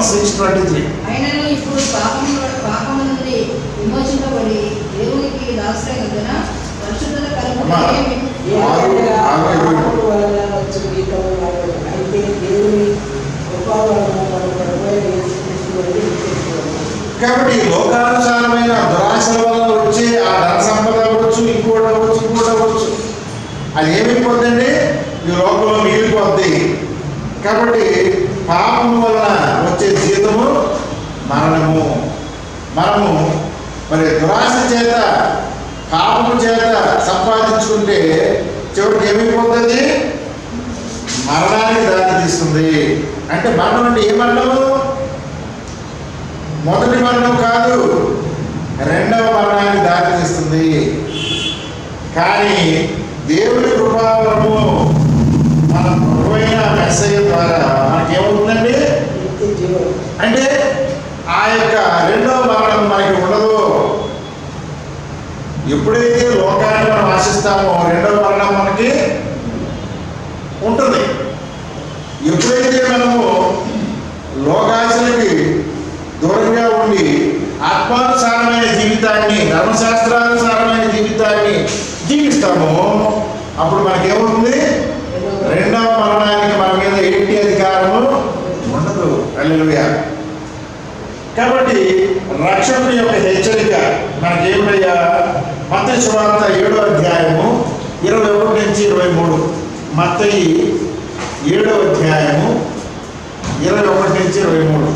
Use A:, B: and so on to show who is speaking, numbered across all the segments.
A: Romans 6:23.
B: అయినను ఇప్పుడు పాపము నుండి విమోచింపబడి దేవునికి దాసులైనందున పరిశుద్ధత కలుగుటకు
A: కాబట్టి లోకానుసారమైన దురాశల వల్ల వచ్చే ఆ ధన సంపద అవ్వచ్చు, ఇంకోటి అవ్వచ్చు, అది ఏమైపోద్దండి? ఈ లోకంలో మిగిలిపోద్ది. కాబట్టి పాపము వలన వచ్చే జీతము మరణము. మనము మరి దురాశ చేత, పాపము చేత సంపాదించుకుంటే చివరికి ఏమైపోతుంది? మరణానికి దారి తీస్తుంది. అంటే మరణం అంటే ఏ మరణము? మొదటి మరణం కాదు, రెండవ మరణానికి దారి తీస్తుంది. కానీ దేవుని కృపావరము మన ప్రభువైన మెస్సయ్య ద్వారా మనకేమవుతుందండి? అంటే ఆ యొక్క రెండవ మరణం మనకి ఉండదు. ఎప్పుడైతే లోకాన్ని మనం ఆశిస్తామో రెండవ మరణం మనకి ఉంటుంది. ఎప్పుడైతే మనము లోకాశలకి దూరంగా ఉండి ఆత్మానుసారమైన జీవితాన్ని, ధర్మశాస్త్రానుసారమైన జీవితాన్ని జీవిస్తామో అప్పుడు మనకేమవుతుంది? రెండవ మరణానికి మన మీద ఎట్టి అధికారము ఉండదు. హల్లెలూయా. కాబట్టి రక్షకుని యొక్క హెచ్చరిక మనకేమిటయ్యా? మత్తయి సువార్త 7వ అధ్యాయము 21 నుంచి 23. మత్తయి 7వ అధ్యాయము 21 నుంచి 23.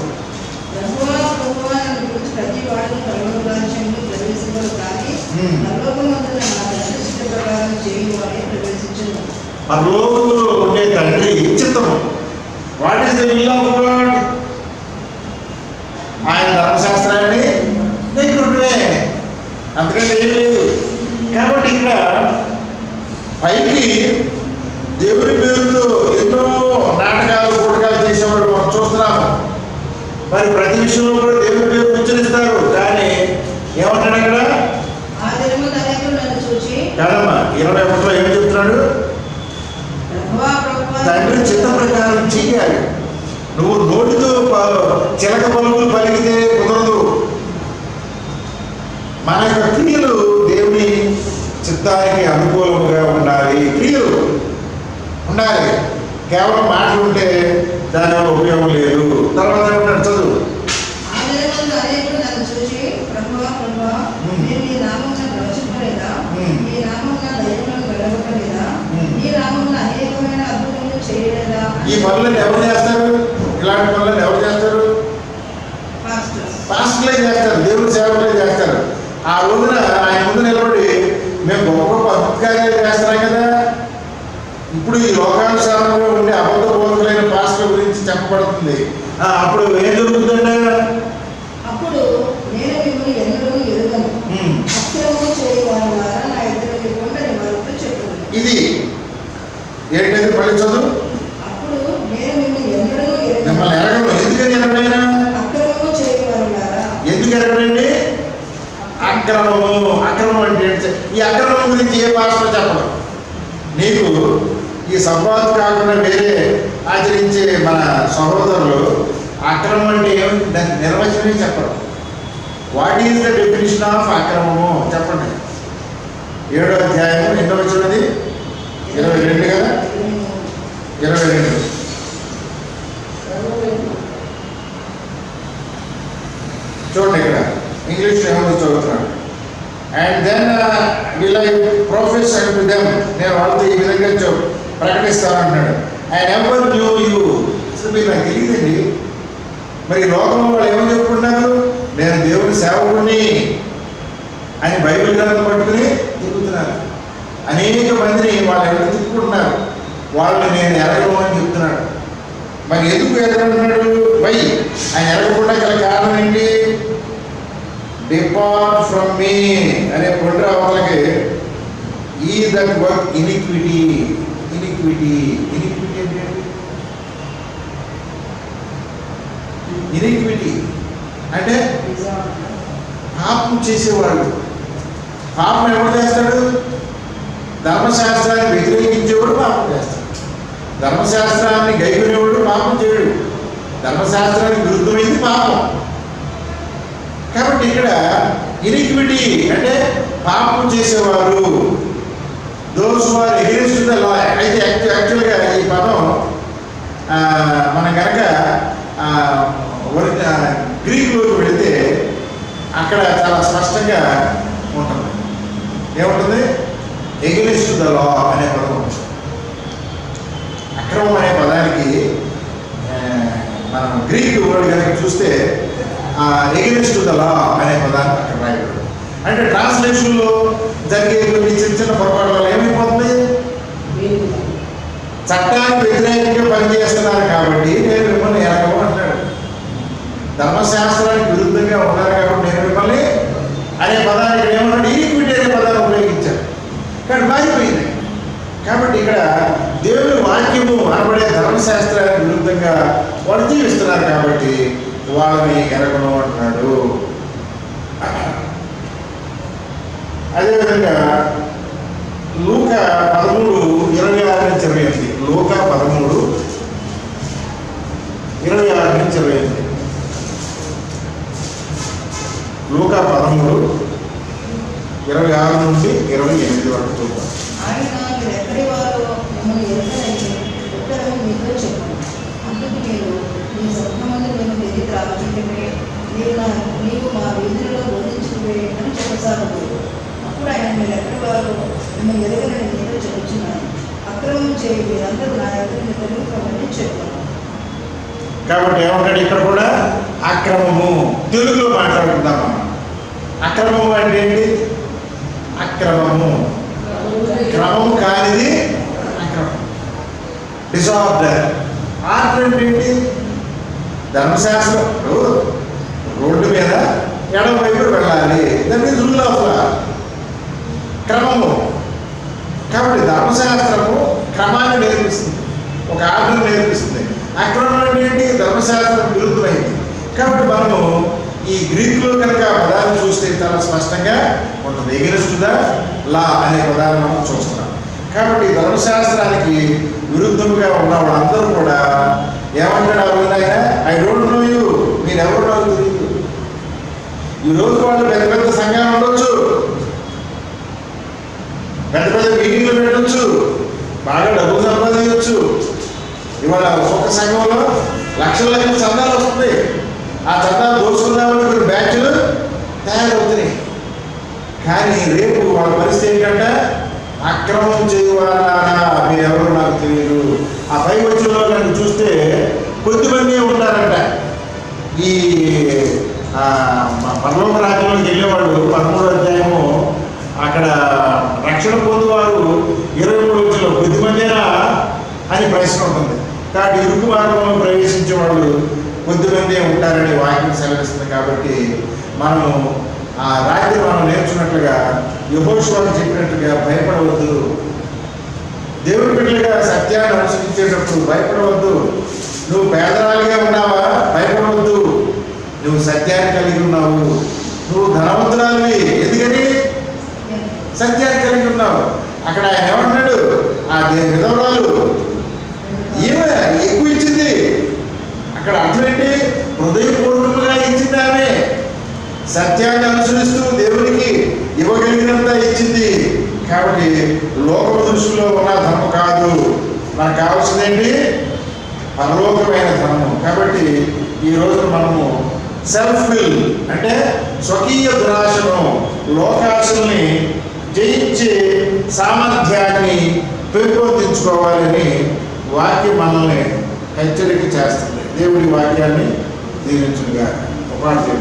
A: పరలోకములో ఉండే తండ్రి చిత్తము. What is the will of God? ఆయన ధర్మశాస్త్రాన్ని నెగ్గుంటే అంతకంటే ఏం లేదు. కాబట్టి ఇక్కడ పైకి దేవుని పేరుతో ఎన్నో నాటకాలు కూటకాలు చేసేవాడు మనం చూస్తున్నాము. మరి ప్రతి విషయంలో కూడా దేవుని పేరు ఉచ్చరిస్తారు. కానీ ఏమంటాడు అక్కడ? కాదమ్మా, 21లో ఏం చెప్తున్నాడు? తండ్రి చిత్త ప్రకారం చెయ్యాలి. నువ్వు నోటితో చిలక పలుకులు పలికితే కుదరదు. మన యొక్క క్రియలు దేవుని చిత్తానికి అనుకూలంగా ఉండాలి. క్రియలు ఉండాలి. కేవలం మాటలు ఉంటే దానివల్ల ఉపయోగం లేదు. తర్వాత ఏమన్నా చదువు. ఈ పనులను ఎవరు చేస్తారు? ఇలాంటి పనులను ఎవరు చేస్తారు? పాస్టర్లే చేస్తారు, దేవుని సేవకులే చేస్తారు. ఆ రోజున ఆయన ముందు నిలబడి మేము గొప్ప గొప్ప అద్భుతకార్యాలు చేస్తున్నాం కదా. ఇప్పుడు ఈ లోకానుసారంలో ఉండే అబద్ధ బోధకులైన పాస్టర్ల గురించి చెప్పబడుతుంది. అప్పుడు ఏం జరుగుతుందంటే,
B: అప్పుడు నేను మిమ్మల్ని ఎన్నడూ ఎరుగను, అక్రమము చేయవారి ద్వారా నా ఎదురు లేకుండా వారితో చెప్పును. ఇది
A: ఏంటంటే మళ్ళీ చదువు.
B: అప్పుడు నేను మిమ్మల్ని ఎన్నడూ ఎరుగను.
A: మిమ్మల్ని ఎరగను. ఎందుకని ఎరగైనా?
B: అక్రమము చేయవారి ద్వారా.
A: ఎందుకు ఎరగడండి? అక్రమము. అక్రమం అంటే ఈ అక్రమం గురించి ఏ పాస్టర్ చెప్పడం. నీకు ఈ సంవాదం కాకుండా వేరే ఆచరించే మన సహోదరులు అక్రమం అంటే ఏమి దాని నిర్వచనమే చెప్పడం. What is the definition of అక్రమము చెప్పండి. 7వ అధ్యాయము ఎన్నో వచ్చినది? 22 కదా. 22 చూడండి. ఇక్కడ ఇంగ్లీష్ ఏమో చదువుతున్నాడు. And then will I profess and them, నేను వాళ్ళతో ఈ విధంగా ప్రకటిస్తానంటున్నాడు. And ever new you. అసలు మీరు నాకు తెలియదండి. మరి లోకంలో వాళ్ళు ఏమని చెప్పుకుంటున్నారు? నేను దేవుని సేవకుడిని అని బైబిల్ గ్రంథం పట్టుకుని తిరుగుతున్నారు. అనేక మందిని వాళ్ళు ఎవరు తిప్పుకుంటున్నారు. వాళ్ళని నేను ఎరగను అని చెప్తున్నాడు. మరి ఎందుకు ఎరగంటున్నాడు? వై ఆయన ఎరగకుండా గల కారణం ఏంటి? డిపార్ట్ ఫ్రమ్ మీ అనే పొండ్ర వాళ్ళకి ఈ దట్ వర్క్ ఇనిక్విటీ. ఇనిక్విటీ ఏంటండి? ఇనిక్విటీ అంటే పాపం చేసేవాడు. పాపం ఎవరు చేస్తాడు? ధర్మశాస్త్రాన్ని వ్యతిరేకించేవాడు పాపం చేస్తాడు. ధర్మశాస్త్రాన్ని గైకొనేవాడు పాపం చేయడు. ధర్మశాస్త్రానికి విరుద్ధమైంది పాపం. కాబట్టి ఇక్కడ ఇనిక్విటీ అంటే పాపం చేసేవారు, those who are against the law. అయితే యాక్చువల్గా ఈ పదం మనం కనుక గ్రీకులోకి వెళితే అక్కడ చాలా స్పష్టంగా ఉంటుంది. ఏముంటుంది? ఎగెయిన్స్ట్ ద లా అనే పదం ఉంటుంది. అక్రమం అనే పదానికి మనం గ్రీక్ వర్డ్ కనుక చూస్తే ఎగెయిన్స్ట్ ద లా అనే పదాన్ని అక్కడ రాయబడి, అంటే ట్రాన్స్లేషన్లో జరిగే కొన్ని చిన్న చిన్న పొరపాటు వల్ల ఏమైపోతుంది? చట్టానికి వ్యతిరేకంగా పనిచేస్తున్నారు కాబట్టి నేను మిమ్మల్ని ఎరగము అంటాడు. ధర్మశాస్త్రానికి విరుద్ధంగా ఉన్నారు కాబట్టి నేను మిమ్మల్ని అనే పదాన్ని ఇక్కడ ఏమన్నాడు? ఈక్విటీ అనే పదాన్ని ఉపయోగించారు. కానీ మారిపోయింది. కాబట్టి ఇక్కడ దేవుని వాక్యము అనబడే ధర్మశాస్త్రానికి విరుద్ధంగా వాళ్ళు జీవిస్తున్నారు కాబట్టి వాళ్ళని ఎరగను అంటున్నాడు. అదేవిధంగా లూకా 13:26-28. లూకా 13:26-28. లూకా 13:26-28 వరకు చూద్దాం.
B: ఆయన మీరు ఎక్కడి వారో మిమ్మల్ని ఎరగనని ఉత్తరము మీతో చెప్పాను. అందుకు నేను నీ సత్యమందు నేను తిరిగి రావచ్చుంటే నీవు మా వీధులలో బోధించుకునే అని చెప్పసాగదు. అప్పుడు ఆయన మీరు ఎక్కడి వారో మిమ్మల్ని ఎరగనని మీతో చెప్పుచున్నాను. అక్రమం చేయి మీరందరూ నా ఎదురుని తొలగిపోమని చెప్పాను.
A: కాబట్టి ఏమంటాడు ఇక్కడ కూడా? అక్రమము. తెలుగులో మాట్లాడుకుందాం మనం. అక్రమము అంటే ఏంటి? అక్రమము, క్రమము కానిది అక్రమం, డిసార్డర్. ఆర్డర్ అంటే ఏంటి? ధర్మశాస్త్రం రోడ్డు మీద ఎడమ వైపు వెళ్ళాలి, దాన్ని రూల్ ఆఫ్ లా, క్రమము. కాబట్టి ధర్మశాస్త్రము క్రమాన్ని నేర్పిస్తుంది, ఒక ఆర్డర్ నేర్పిస్తుంది. అక్రమం అంటే ఏంటి? ధర్మశాస్త్రం విరుద్ధమైంది. కాబట్టి మనము ఈ గ్రీకులో కనుక పదాన్ని చూస్తే చాలా స్పష్టంగా ఉంటుంది. ఎగెయిన్స్ట్ ద లా అనే పదాన్ని మనం చూస్తున్నాం. కాబట్టి ధర్మశాస్త్రానికి విరుద్ధంగా ఉన్న వాళ్ళందరూ కూడా ఏమంటాడు? ఆయన ఐ డోంట్ నో యూ, మీరు ఎవరు నాకు తెలియదు. ఈరోజు వాళ్ళు పెద్ద పెద్ద సంఘాలు ఉండొచ్చు, పెద్ద పెద్ద మీటింగ్లు పెట్టవచ్చు, బాగా డబ్బులు సంపాదించవచ్చు. ఇవాళ ఒక్కొక్క సంఘంలో లక్షల లక్షల చందాలు వస్తుంది. ఆ చందాలు దోచుకుందామని కొన్ని బ్యాచ్లు తయారవుతున్నాయి. కానీ రేపు వాళ్ళ పరిస్థితి ఏంటంటే అక్రమం చేయవాలా మీరెవరో నాకు తెలియదు. ఆ పై వచ్చిన కనుక చూస్తే కొద్దిమంది ఉంటారంట. ఈ పరలోక రాజ్యంలోకి వెళ్ళేవాళ్ళు 13వ అధ్యాయము అక్కడ రక్షణ పొందువారు 23 వచ్చిన కొద్దిమందిరా అని ప్రశ్న ఉంటుంది. కాబట్టి ఇరుకు మార్గంలో ప్రవేశించే వాళ్ళు కొద్దిమంది ఉంటారని వాక్యం సెలవిస్తుంది. కాబట్టి మనము ఆ రాత్రి మనం నేర్చుకున్నట్లుగా యెహోషువకు చెప్పినట్టుగా భయపడవద్దు. దేవుడి బిడ్డలుగా సత్యాన్ని అనుసరించేటప్పుడు భయపడవద్దు. నువ్వు పేదరాలుగా ఉన్నావా? భయపడవద్దు. నువ్వు సత్యాన్ని కలిగి ఉన్నావు. నువ్వు ధనవంతురాలివి, ఎందుకని? సత్యాన్ని కలిగి ఉన్నావు. అక్కడ ఆయన ఏమన్నాడు? ఆ విధవరాలు ఈమె ఎక్కువ ఇచ్చింది. అక్కడ అర్థం ఏంటి? హృదయపూర్వకంగా ఇచ్చింది ఆమె. సత్యాన్ని అనుసరిస్తూ దేవునికి ఇవ్వగలిగినంత ఇచ్చింది. కాబట్టి లోక దృష్టిలో ఉన్న ధర్మం కాదు, మనకు కావాల్సిందేంటి? పరలోకమైన ధర్మం. కాబట్టి ఈరోజు మనము సెల్ఫ్ విల్ అంటే స్వకీయ దురాశను, లోకాశల్ని జయించే సామర్థ్యాన్ని పెంపొందించుకోవాలని వాక్యం మనల్ని హెచ్చరిక చేస్తుంది. దేవుడి వాక్యాన్ని దీవించుగా ఉపాధి